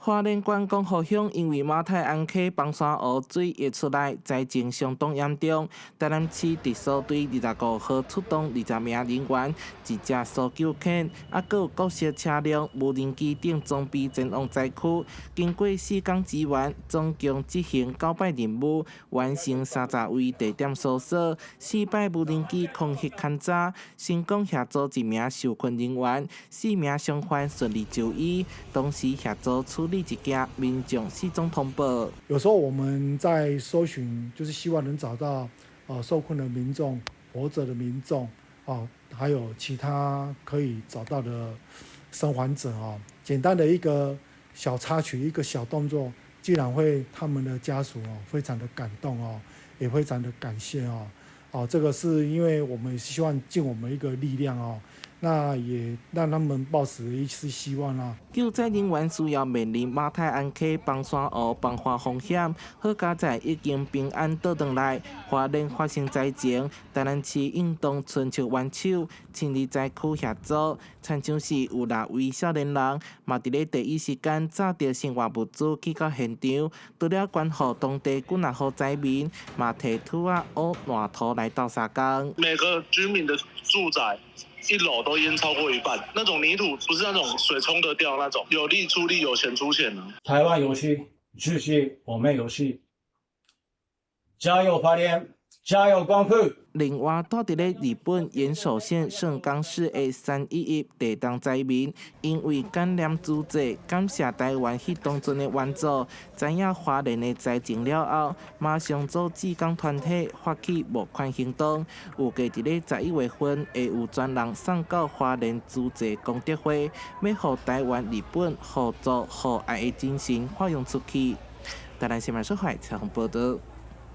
花莲县光复乡因为马太安溪崩山湖水溢出来，灾情相当严重。台南市直属队25号出动20名人员，一只搜救犬，还有各式车辆、无人机等装备前往灾区。经过4天支援，总共执行900任务，完成30位地点搜索，4摆无人机空袭勘查，成功协助1名受困人员，4名伤患顺利就医，同时协助处理一件民众失踪通报。有时候我们在搜寻，就是希望能找到受困的民众、活着的民众还有其他可以找到的生还者简单的一个小插曲、一个小动作，竟然会他们的家属非常的感动也非常的感谢这个是因为我们希望尽我们一个力量那也让他们抱持一丝希望救灾人员需要面临马太安溪崩山湖崩发风险，好佳在已经平安倒转来。花莲发生灾情，台南市运动伸出援手，亲自灾区协助。亲像是有6位少年人，嘛伫咧第一时间找到生活物资去到现场，除了关护当地9号灾民，嘛提土挖烂土来倒沙工。每个居民的住宅1楼都淹超过一半，那种泥土不是那种水冲得掉那种，有力出力，有钱出钱台湾有戏，继续我们有戏，加油花莲，加油光复！另外，住伫咧日本岩手县盛冈市的311地动灾民，因为感念主祭，感谢台湾迄当阵的援助，知影花莲的灾情了后，马上组志工团体发起募款行动，预计伫咧11月份会有专人送到花莲主祭功德会，要互台湾、日本互助互爱的精神发扬出去。台南新闻社会采访报道。